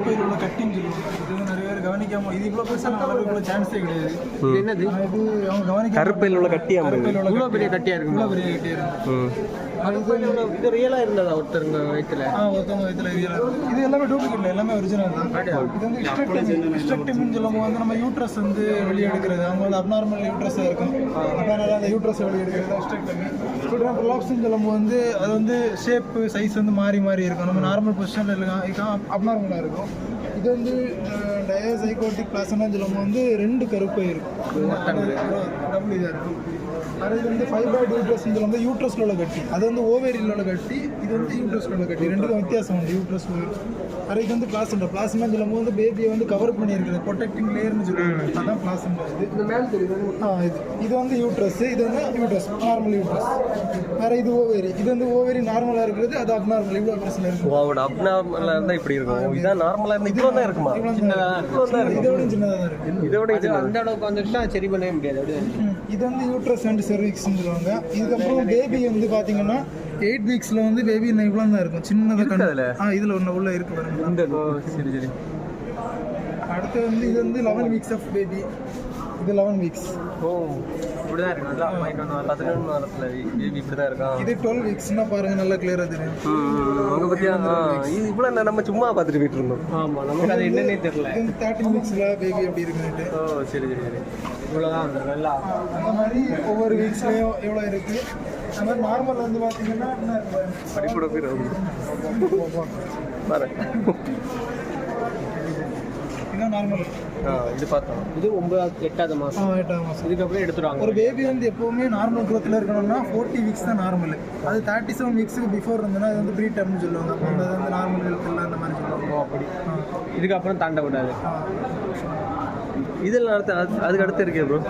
கருப்பையில் உள்ள கட்டின்னு சொல்லுவாங்க. இது வந்து நிறைய பேர் கவனிக்காமல் இது இவ்வளோ பெருசாக வளர்க்குள்ள சான்ஸே கிடையாது. என்னது இது அவங்க கவனிக்க கருப்பையில் உள்ள கட்டியா இவ்வளோ பெரிய கட்டியாக இருக்கும். இவ்வளோ பெரிய கட்டியாக இருக்கும். இது ரியலாக இருந்ததா ஒருத்தருங்க வயிற்றுல? ஒருத்தவங்க வயிற்றுல ரியலாக இது எல்லாமே டூப்ளிகேட், எல்லாமே ஒரிஜினல் தான். இது வந்து ஹிஸ்டெக்டமின்னு சொல்லும்போது வந்து நம்ம யூட்ரஸ் வந்து வெளியே எடுக்கிறது. அவங்க வந்து அப்நார்மல் யூட்ரஸாக இருக்கும். அதனால அந்த யூட்ரஸை வெளியே எடுக்கிறது ஹிஸ்டெக்டமி. ப்ரொலாப்ஸ்ன்னு சொல்லும்போது வந்து அது வந்து ஷேப்பு சைஸ் வந்து மாறி மாறி இருக்கும். நம்ம நார்மல் பொசிஷனில் இருக்கலாம், அப்நார்மலாக இருக்கும். இது வந்து டயோசைகோட்டிக் பிளாசனான்னு சொல்லும்போது வந்து 2 கருப்பை இருக்கும். டபுள் இதாக இருக்கும். அது வந்து ஃபைப்ராய்டு யூட்ரஸ்ன்னு சொல்லும்போது யூட்ரஸில் உள்ள கட்டி, அது வந்து ஓவேரியில் உள்ள கட்டி, இது வந்து யூட்ரஸில் உள்ள கட்டி. ரெண்டுக்கும் வித்தியாசம் உண்டு. யூட்ரஸ் அதுக்கு வந்து பிளாசண்டா. பிளாசண்டான்னு சொல்லும்போது வந்து பேபியை வந்து கவர் பண்ணியிருக்குது, ப்ரொடெக்டிங் லேயர்னு சொல்லுவாங்க. அதுதான் பிளாசண்டா. இது மேலே தெரியுது. இது வந்து யூட்ரஸ், இது வந்து யூட்ரஸ் நார்மல் யூட்ரஸ். வேறு இது ஓவேரி. இது வந்து ஓவேரி நார்மலாக இருக்கிறது, அது அப்நார்மல். இவ்வளோ பிரச்சனை இருக்கும். அப்நார்மலாக இருந்தால் இப்படி இருக்கும். இதான் நார்மலாக இருந்தால் இவ்வளோ தான் இருக்குமா? இதோட சின்னதாக தான் இருக்கும். இதோட அந்த அளவுக்கு வந்துச்சுன்னா சரி பண்ணவே முடியாது. இது வந்து யூட்ரஸ் அண்ட் செர்விக்ஸ்ன்னு சொல்லுவாங்க. இதுக்கப்புறம் பேபி வந்து பார்த்தீங்கன்னா 8 வீக்ஸில் வந்து பேபி இவ்வளோ தான் இருக்கும். சின்னதாக இதில் ஒன்று உள்ள இருக்கு பாருங்க. சரி சரி. அடுத்து வந்து இது வந்து 11 வீக்ஸ் ஆஃப் பேபி. இது 11 வீக்ஸ். இப்படிதான் இருக்கு. நல்லா 11 வாரத்துல பேபி இப்படிதான் இருக்கான். இது 12 வீக்ஸ்னா பாருங்க, நல்லா கிளியரா தெரியும். அங்க பத்தியா இது இவ்வளவு நம்ம சும்மா பார்த்துட்டு போயிட்டு இருந்தோம். ஆமா, நமக்கு அது என்னன்னே தெரியல. 13 வீக்ஸ்ல பேபி எப்படி இருக்குன்னு. சரி சரி சரி. இவ்வளோதான் நல்லா. அந்த மாதிரி ஒவ்வொரு வீக்ஸ்லயும் எவ்வளோ இருக்கு. அந்த மாதிரி நார்மல் வந்து பார்த்தீங்கன்னா படிப்போட பேர் பாரு. இதுதான் நார்மல். இது பார்த்தோம். இது 8வது மாதம். 8வது மாதம். இதுக்கப்புறம் எடுத்துருவாங்க. ஒரு பேபி வந்து எப்போவுமே நார்மல் க்ரோத்தில் இருக்கணும்னா 40 வீக்ஸ் தான் நார்மல். அது 37 வீக்ஸுக்கு பிஃபோர் இருந்ததுன்னா அது வந்து ப்ரீ டர்ம்னு சொல்லுவாங்க. அப்போ அது வந்து நார்மல் ஹெல்த் இல்லை அந்த மாதிரி சொல்லுவாங்க. அப்படி இதுக்கப்புறம் தாண்ட விடாது. இதெல்லாம் அடுத்து அதுக்கு அடுத்து இருக்கே ப்ரோ.